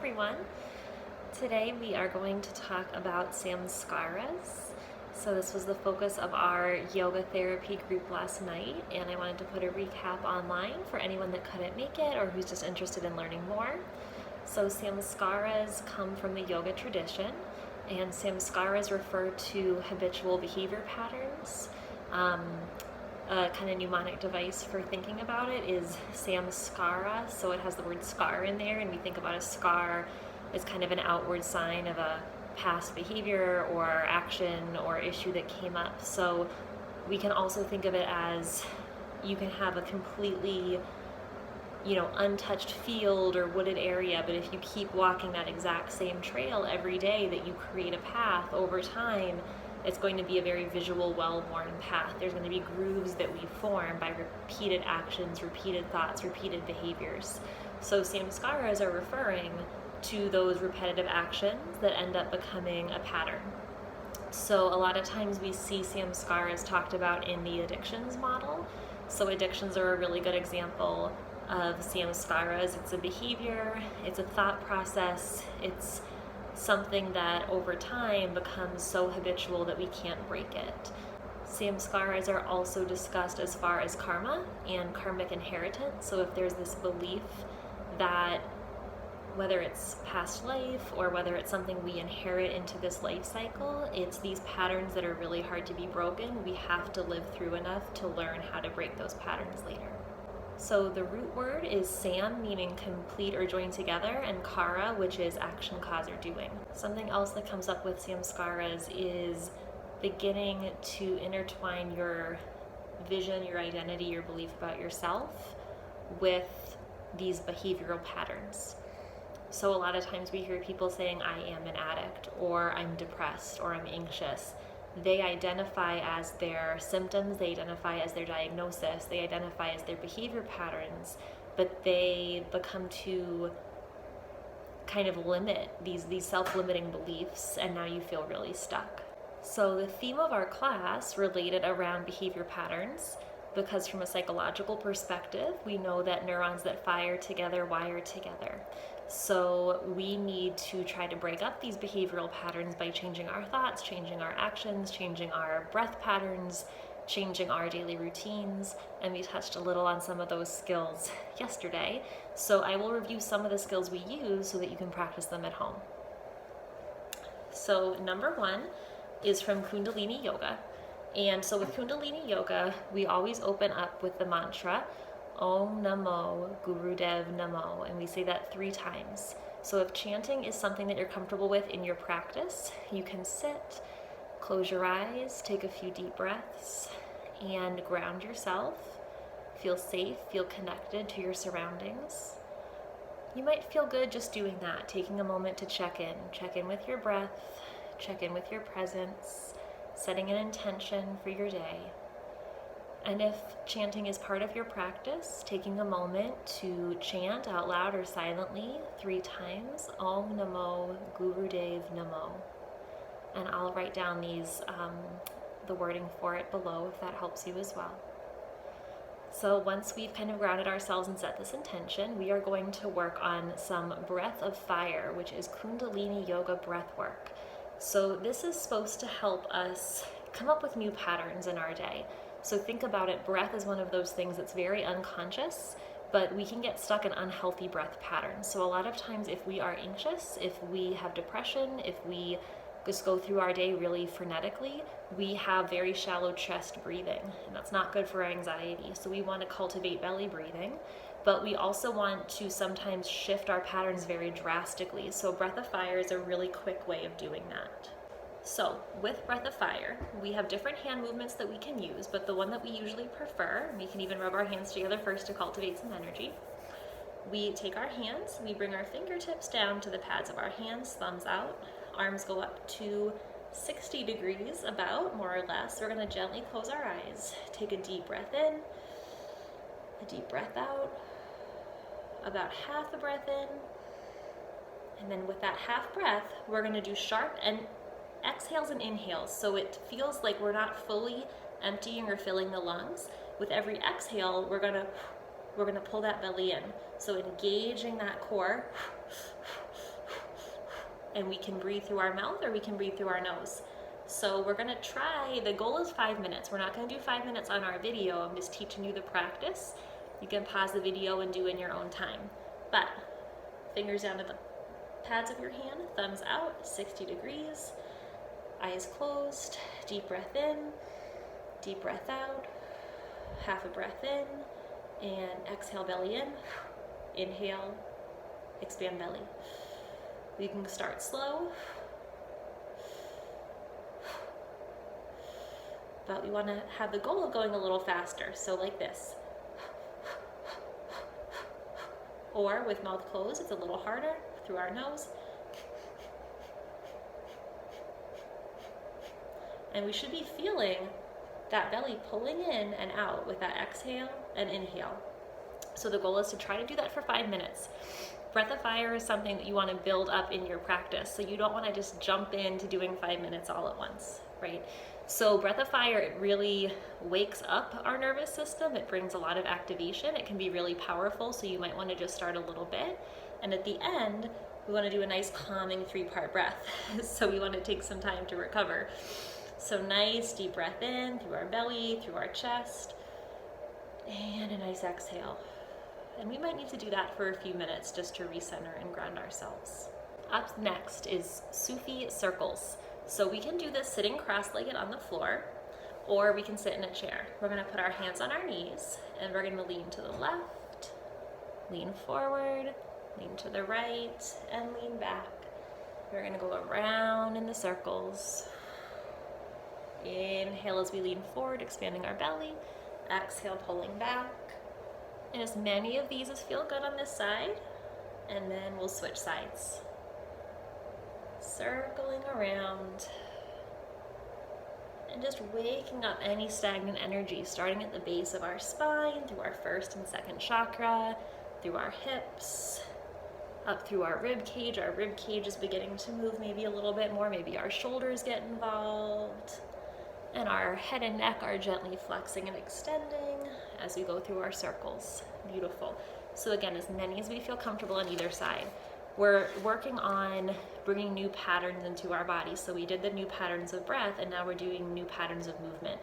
everyone. Today we are going to talk about samskaras. So this was the focus of our yoga therapy group last night, and I wanted to put a recap online for anyone that couldn't make it or who's just interested in learning more. So samskaras come from the yoga tradition, and samskaras refer to habitual behavior patterns. A kind of mnemonic device for thinking about it is samskara, so it has the word scar in there, and we think about a scar as kind of an outward sign of a past behavior or action or issue that came up. So we can also think of it as you can have a completely untouched field or wooded area, but if you keep walking that exact same trail every day, that you create a path over time, it's going to be a very visual, well-worn path. There's going to be grooves that we form by repeated actions, repeated thoughts, repeated behaviors. So samskaras are referring to those repetitive actions that end up becoming a pattern. So a lot of times we see samskaras talked about in the addictions model. So addictions are a really good example of samskaras. It's a behavior, it's a thought process, it's something that over time becomes so habitual that we can't break it. Samskaras are also discussed as far as karma and karmic inheritance. So if there's this belief that whether it's past life or whether it's something we inherit into this life cycle, it's these patterns that are really hard to be broken. We have to live through enough to learn how to break those patterns later. So the root word is sam, meaning complete or join together, and kara, which is action, cause, or doing. Something else that comes up with samskaras is beginning to intertwine your vision, your identity, your belief about yourself with these behavioral patterns. So a lot of times we hear people saying, I am an addict, or I'm depressed, or I'm anxious. They identify as their symptoms, they identify as their diagnosis, they identify as their behavior patterns, but they become to kind of limit these self-limiting beliefs, and now you feel really stuck. So the theme of our class related around behavior patterns, because from a psychological perspective, we know that neurons that fire together wire together. So we need to try to break up these behavioral patterns by changing our thoughts, changing our actions, changing our breath patterns, changing our daily routines, and we touched a little on some of those skills yesterday. So I will review some of the skills we use so that you can practice them at home. So number one is from Kundalini Yoga. And so with Kundalini Yoga, we always open up with the mantra, Om Namo Gurudev Namo, and we say that 3 times. So if chanting is something that you're comfortable with in your practice, you can sit, close your eyes, take a few deep breaths, and ground yourself. Feel safe, feel connected to your surroundings. You might feel good just doing that, taking a moment to check in with your breath, check in with your presence, setting an intention for your day. And if chanting is part of your practice, taking a moment to chant out loud or silently 3 times, Om Namo Gurudev Namo. And I'll write down the wording for it below if that helps you as well. So once we've kind of grounded ourselves and set this intention, we are going to work on some breath of fire, which is Kundalini Yoga breath work. So this is supposed to help us come up with new patterns in our day. So think about it, breath is one of those things that's very unconscious, but we can get stuck in unhealthy breath patterns. So a lot of times if we are anxious, if we have depression, if we just go through our day really frenetically, we have very shallow chest breathing, and that's not good for our anxiety. So we want to cultivate belly breathing, but we also want to sometimes shift our patterns very drastically. So breath of fire is a really quick way of doing that. So with breath of fire, we have different hand movements that we can use, but the one that we usually prefer, we can even rub our hands together first to cultivate some energy. We take our hands, we bring our fingertips down to the pads of our hands, thumbs out, arms go up to 60 degrees about, more or less. We're going to gently close our eyes, take a deep breath in, a deep breath out, about half a breath in, and then with that half breath, we're going to do sharp and exhales and inhales, so it feels like we're not fully emptying or filling the lungs. With every exhale, we're gonna pull that belly in. So engaging that core and we can breathe through our mouth or we can breathe through our nose. So we're gonna try, the goal is 5 minutes. We're not gonna do 5 minutes on our video. I'm just teaching you the practice. You can pause the video and do in your own time. But fingers down to the pads of your hand, thumbs out, 60 degrees, eyes closed, deep breath in, deep breath out, half a breath in, and exhale belly in, inhale, expand belly. We can start slow, but we want to have the goal of going a little faster, so like this. Or with mouth closed, it's a little harder, through our nose. And we should be feeling that belly pulling in and out with that exhale and inhale. So the goal is to try to do that for 5 minutes. Breath of fire is something that you want to build up in your practice. So you don't want to just jump into doing 5 minutes all at once, right? So breath of fire, it really wakes up our nervous system. It brings a lot of activation. It can be really powerful. So you might want to just start a little bit. And at the end, we want to do a nice calming 3-part breath. So we want to take some time to recover. So nice deep breath in through our belly, through our chest, and a nice exhale. And we might need to do that for a few minutes just to recenter and ground ourselves. Up next is Sufi circles. So we can do this sitting cross-legged on the floor, or we can sit in a chair. We're gonna put our hands on our knees, and we're gonna lean to the left, lean forward, lean to the right, and lean back. We're gonna go around in the circles. Inhale as we lean forward, expanding our belly. Exhale, pulling back. And as many of these as feel good on this side, and then we'll switch sides. Circling around. And just waking up any stagnant energy, starting at the base of our spine, through our first and second chakra, through our hips, up through our rib cage. Our rib cage is beginning to move maybe a little bit more. Maybe our shoulders get involved. And our head and neck are gently flexing and extending as we go through our circles. Beautiful. So again, as many as we feel comfortable on either side. We're working on bringing new patterns into our body. So we did the new patterns of breath, and now we're doing new patterns of movement.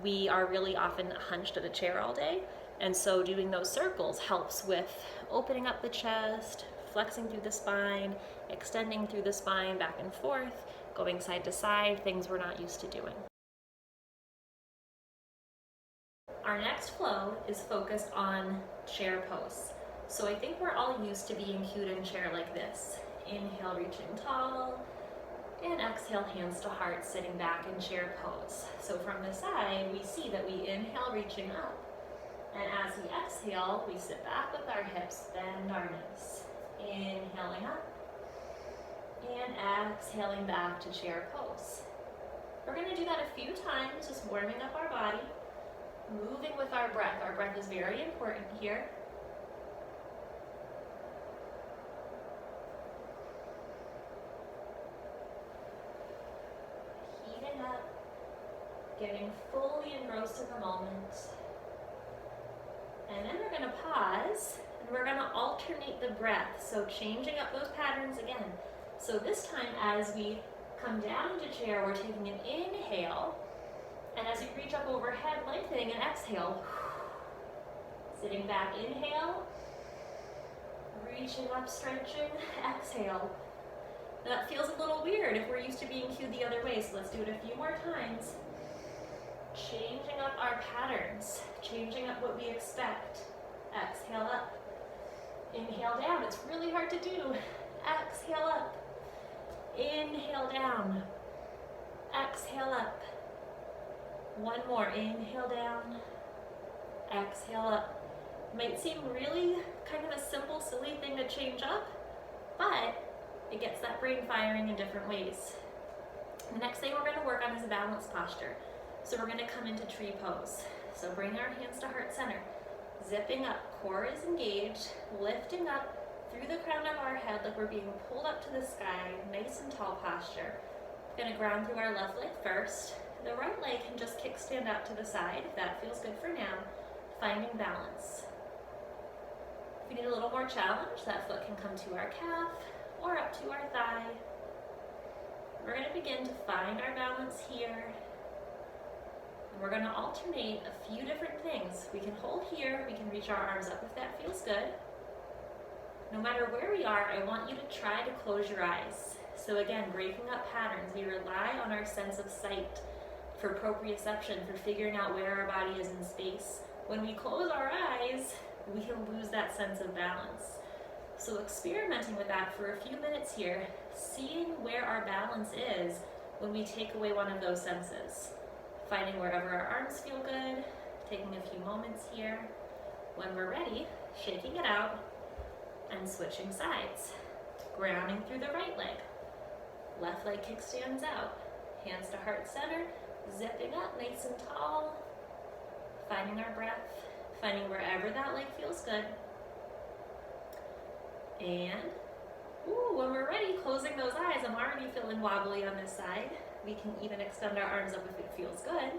We are really often hunched at a chair all day, and so doing those circles helps with opening up the chest, flexing through the spine, extending through the spine back and forth, going side to side, things we're not used to doing. Our next flow is focused on chair pose. So I think we're all used to being cued in chair like this. Inhale, reaching tall, and exhale, hands to heart, sitting back in chair pose. So from the side, we see that we inhale, reaching up. And as we exhale, we sit back with our hips, bend our knees. Inhaling up, and exhaling back to chair pose. We're gonna do that a few times, just warming up our body. Moving with our breath. Our breath is very important here. Heating up, getting fully engrossed in the moment. And then we're going to pause, and we're going to alternate the breath. So changing up those patterns again. So this time, as we come down into chair, we're taking an inhale. And as you reach up overhead, lengthening, and exhale. Sitting back, inhale. Reaching up, stretching, exhale. Now that feels a little weird if we're used to being cued the other way, so let's do it a few more times. Changing up our patterns, changing up what we expect. Exhale up. Inhale down, it's really hard to do. Exhale up. Inhale down. Exhale up. One more, inhale down, exhale up. Might seem really kind of a simple, silly thing to change up, but it gets that brain firing in different ways. The next thing we're gonna work on is a balanced posture. So we're gonna come into tree pose. So bring our hands to heart center. Zipping up, core is engaged, lifting up through the crown of our head like we're being pulled up to the sky, nice and tall posture. Gonna ground through our left leg first. The right leg can just kickstand out to the side if that feels good for now, finding balance. If we need a little more challenge, that foot can come to our calf or up to our thigh. We're going to begin to find our balance here. And we're going to alternate a few different things. We can hold here, we can reach our arms up if that feels good. No matter where we are, I want you to try to close your eyes. So again, breaking up patterns, we rely on our sense of sight for proprioception, for figuring out where our body is in space. When we close our eyes, we can lose that sense of balance. So experimenting with that for a few minutes here, seeing where our balance is when we take away one of those senses. Finding wherever our arms feel good, taking a few moments here. When we're ready, shaking it out and switching sides. Grounding through the right leg. Left leg kickstands out. Hands to heart center, zipping up nice and tall. Finding our breath, finding wherever that leg feels good. And, when we're ready, closing those eyes, I'm already feeling wobbly on this side. We can even extend our arms up if it feels good.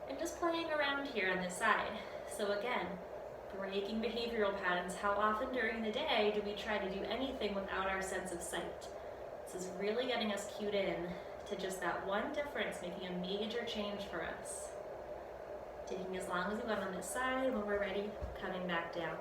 And just playing around here on this side. So again, breaking behavioral patterns. How often during the day do we try to do anything without our sense of sight? This is really getting us cued in to just that one difference, making a major change for us. Taking as long as we want on this side. When we're ready, coming back down.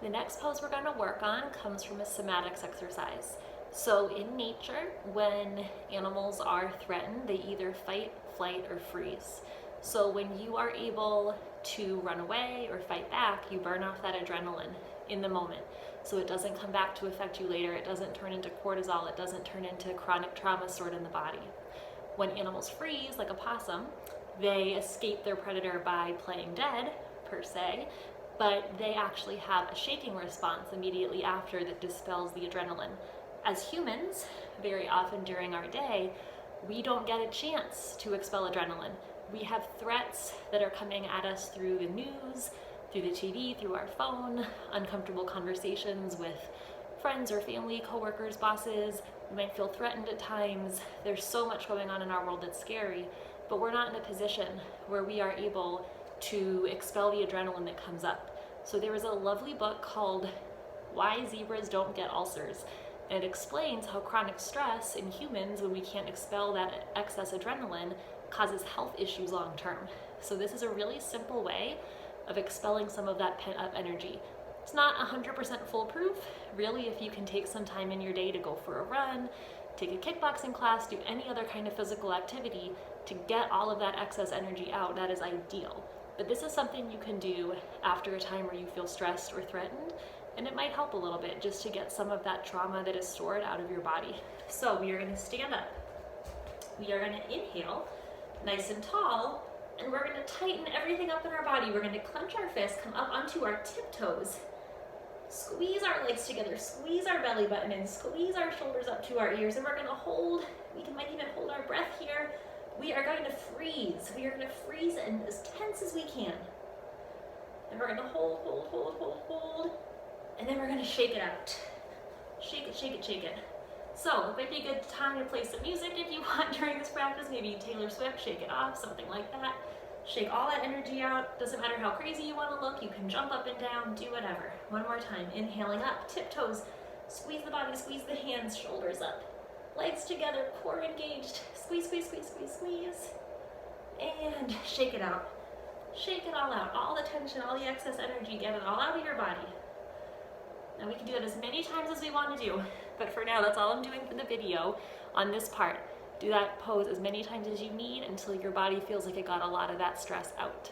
The next pose we're going to work on comes from a somatics exercise. So in nature, when animals are threatened, they either fight, flight, or freeze. So when you are able to run away or fight back, you burn off that adrenaline in the moment. So it doesn't come back to affect you later. It doesn't turn into cortisol. It doesn't turn into chronic trauma stored in the body. When animals freeze, like a possum, they escape their predator by playing dead, per se, but they actually have a shaking response immediately after that dispels the adrenaline. As humans, very often during our day, we don't get a chance to expel adrenaline. We have threats that are coming at us through the news, through the TV, through our phone, uncomfortable conversations with friends or family, coworkers, bosses. We might feel threatened at times. There's so much going on in our world that's scary, but we're not in a position where we are able to expel the adrenaline that comes up. So there was a lovely book called Why Zebras Don't Get Ulcers. And it explains how chronic stress in humans, when we can't expel that excess adrenaline, causes health issues long term. So this is a really simple way of expelling some of that pent up energy. It's not 100% foolproof. Really, if you can take some time in your day to go for a run, take a kickboxing class, do any other kind of physical activity to get all of that excess energy out, that is ideal. But this is something you can do after a time where you feel stressed or threatened, and it might help a little bit just to get some of that trauma that is stored out of your body. So we are going to stand up. We are going to inhale nice and tall, and we're going to tighten everything up in our body. We're going to clench our fists, come up onto our tiptoes, squeeze our legs together, squeeze our belly button in, squeeze our shoulders up to our ears, and we're going to hold, might even hold our breath here. We are going to freeze. We are going to freeze and as tense as we can. And we're going to hold. And then we're going to shake it out. Shake it, shake it, shake it. So it might be a good time to play some music if you want during this practice. Maybe Taylor Swift, Shake It Off, something like that. Shake all that energy out. Doesn't matter how crazy you want to look. You can jump up and down, do whatever. One more time. Inhaling up, tiptoes. Squeeze the body, squeeze the hands, shoulders up. Legs together, core engaged. Squeeze, squeeze, squeeze, squeeze, squeeze. And shake it out. Shake it all out. All the tension, all the excess energy, get it all out of your body. Now we can do it as many times as we want to do, but for now, that's all I'm doing for the video on this part. Do that pose as many times as you need until your body feels like it got a lot of that stress out.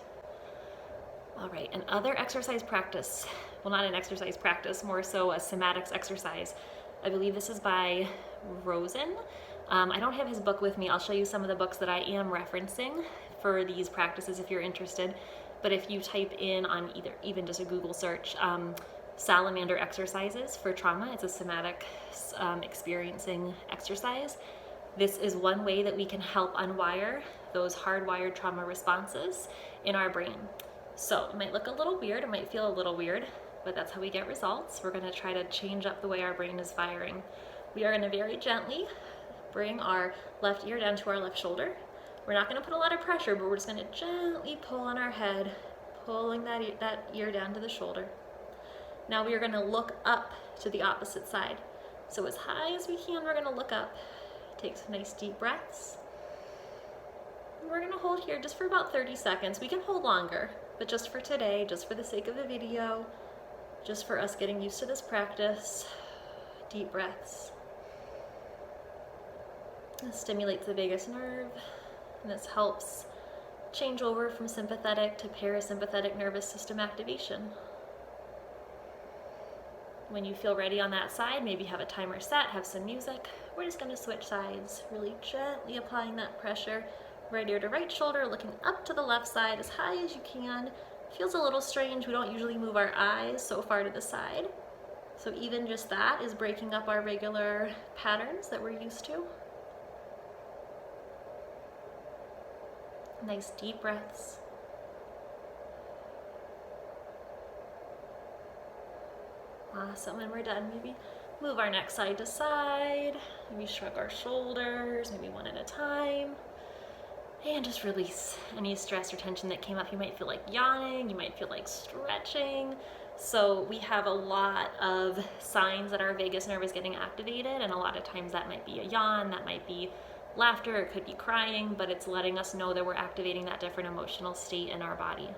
All right, another exercise practice. Well, not an exercise practice, more so a somatics exercise. I believe this is by Rosen. I don't have his book with me. I'll show you some of the books that I am referencing for these practices if you're interested. But if you type in on even just a Google search, salamander exercises for trauma, it's a somatic experiencing exercise. This is one way that we can help unwire those hardwired trauma responses in our brain. So it might look a little weird, it might feel a little weird, but that's how we get results. We're going to try to change up the way our brain is firing. We are going to very gently bring our left ear down to our left shoulder. We're not going to put a lot of pressure, but we're just going to gently pull on our head, pulling that ear down to the shoulder. Now we are going to look up to the opposite side. So as high as we can, we're going to look up, Take some nice deep breaths. We're gonna hold here just for about 30 seconds. We can hold longer, but just for today, just for the sake of the video, just for us getting used to this practice, deep breaths. This stimulates the vagus nerve, and this helps change over from sympathetic to parasympathetic nervous system activation. When you feel ready on that side, maybe have a timer set, have some music. We're just gonna switch sides, really gently applying that pressure. Right ear to right shoulder, looking up to the left side as high as you can. Feels a little strange, we don't usually move our eyes so far to the side. So even just that is breaking up our regular patterns that we're used to. Nice deep breaths. Awesome, when we're done, maybe move our neck side to side, maybe shrug our shoulders, maybe one at a time. And just release any stress or tension that came up. You might feel like yawning, you might feel like stretching. So we have a lot of signs that our vagus nerve is getting activated, and a lot of times that might be a yawn, that might be laughter, it could be crying, but it's letting us know that we're activating that different emotional state in our body.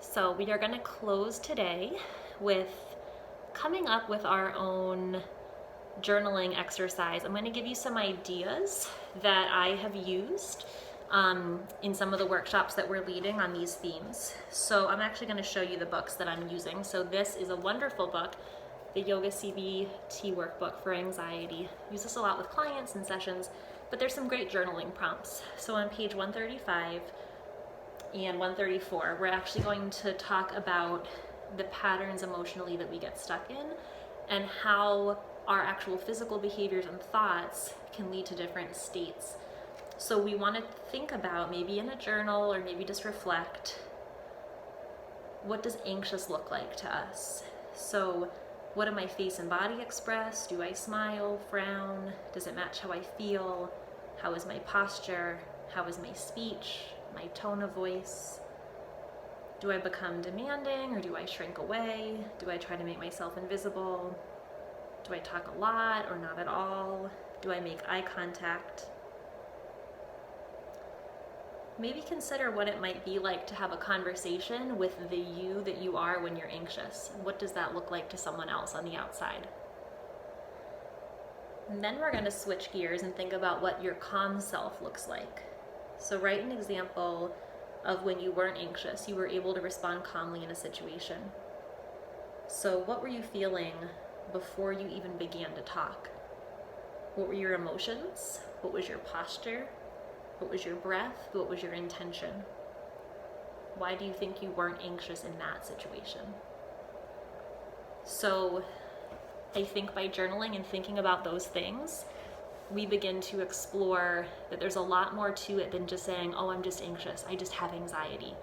So we are gonna close today with coming up with our own journaling exercise. I'm going to give you some ideas that I have used in some of the workshops that we're leading on these themes. So I'm actually going to show you the books that I'm using. So this is a wonderful book, the Yoga CBT workbook for anxiety. I use this a lot with clients and sessions, but there's some great journaling prompts. So on page 135 and 134, we're actually going to talk about the patterns emotionally that we get stuck in and how our actual physical behaviors and thoughts can lead to different states. So we want to think about, maybe in a journal or maybe just reflect, what does anxious look like to us? So what do my face and body express? Do I smile, frown? Does it match how I feel? How is my posture? How is my speech? My tone of voice? Do I become demanding or do I shrink away? Do I try to make myself invisible? Do I talk a lot or not at all? Do I make eye contact? Maybe consider what it might be like to have a conversation with the you that you are when you're anxious. What does that look like to someone else on the outside? And then we're going to switch gears and think about what your calm self looks like. So write an example of when you weren't anxious, you were able to respond calmly in a situation. So what were you feeling before you even began to talk? What were your emotions? What was your posture? What was your breath? What was your intention? Why do you think you weren't anxious in that situation? So I think by journaling and thinking about those things, we begin to explore that there's a lot more to it than just saying, oh, I'm just anxious, I just have anxiety.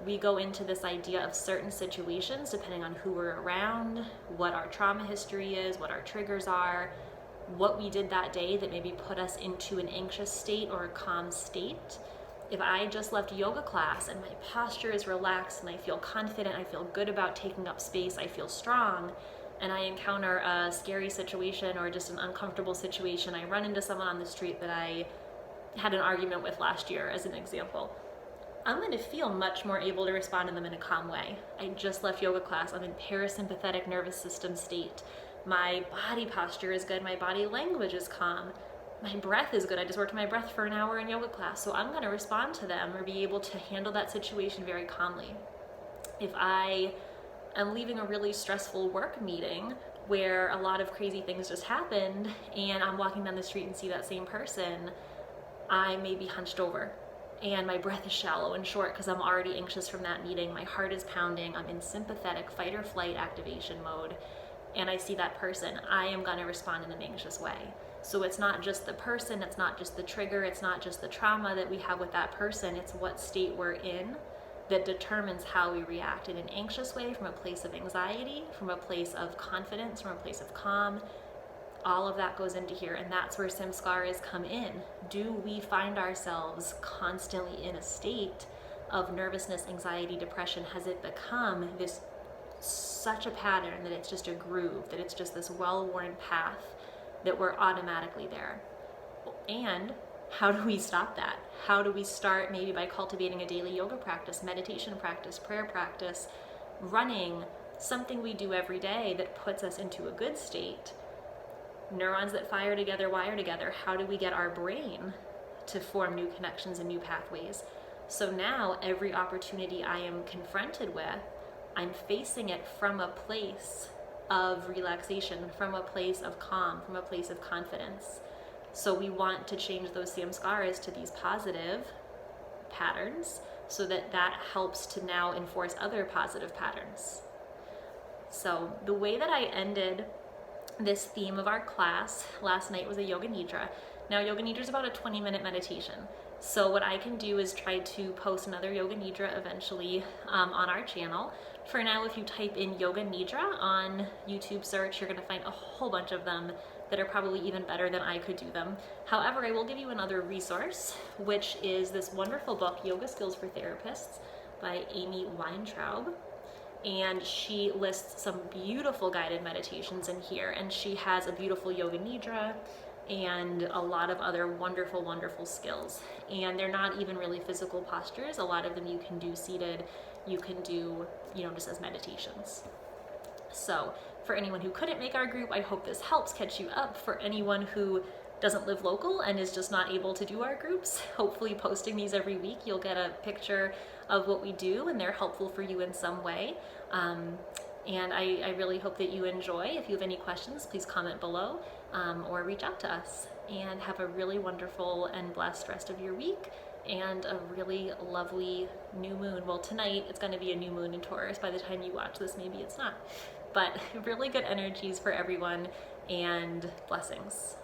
We go into this idea of certain situations, depending on who we're around, what our trauma history is, what our triggers are, what we did that day that maybe put us into an anxious state or a calm state. If I just left yoga class and my posture is relaxed and I feel confident, I feel good about taking up space, I feel strong, and I encounter a scary situation or just an uncomfortable situation, I run into someone on the street that I had an argument with last year, as an example, I'm going to feel much more able to respond to them in a calm way. I just left yoga class, I'm in parasympathetic nervous system state. My body posture is good, my body language is calm, my breath is good. I just worked my breath for an hour in yoga class, so I'm going to respond to them or be able to handle that situation very calmly. If I am leaving a really stressful work meeting where a lot of crazy things just happened and I'm walking down the street and see that same person, I may be hunched over and my breath is shallow and short because I'm already anxious from that meeting. My heart is pounding, I'm in sympathetic fight or flight activation mode, and I see that person, I am going to respond in an anxious way. So it's not just the person, it's not just the trigger, it's not just the trauma that we have with that person, it's what state we're in that determines how we react in an anxious way, from a place of anxiety, from a place of confidence, from a place of calm. All of that goes into here, and that's where samskaras come in. Do we find ourselves constantly in a state of nervousness, anxiety, depression? Has it become this such a pattern that it's just a groove, that it's just this well-worn path that we're automatically there? And how do we stop that? How do we start maybe by cultivating a daily yoga practice, meditation practice, prayer practice, running, something we do every day that puts us into a good state? Neurons that fire together, wire together. How do we get our brain to form new connections and new pathways? So now every opportunity I am confronted with, I'm facing it from a place of relaxation, from a place of calm, from a place of confidence. So we want to change those samskaras to these positive patterns so that that helps to now enforce other positive patterns. So the way that I ended this theme of our class last night was a yoga nidra. Now yoga nidra is about a 20-minute meditation. So what I can do is try to post another yoga nidra eventually on our channel. For now, if you type in yoga nidra on YouTube search, you're going to find a whole bunch of them that are probably even better than I could do them. However, I will give you another resource, which is this wonderful book, Yoga Skills for Therapists by Amy Weintraub. And she lists some beautiful guided meditations in here, and she has a beautiful yoga nidra and a lot of other wonderful, wonderful skills. And they're not even really physical postures. A lot of them you can do seated, you can do, just as meditations. So for anyone who couldn't make our group, I hope this helps catch you up. For anyone who doesn't live local and is just not able to do our groups, hopefully posting these every week, you'll get a picture of what we do and they're helpful for you in some way. And I really hope that you enjoy. If you have any questions, please comment below or reach out to us. And have a really wonderful and blessed rest of your week and a really lovely new moon. Well, tonight it's going to be a new moon in Taurus. By the time you watch this, maybe it's not. But really good energies for everyone and blessings.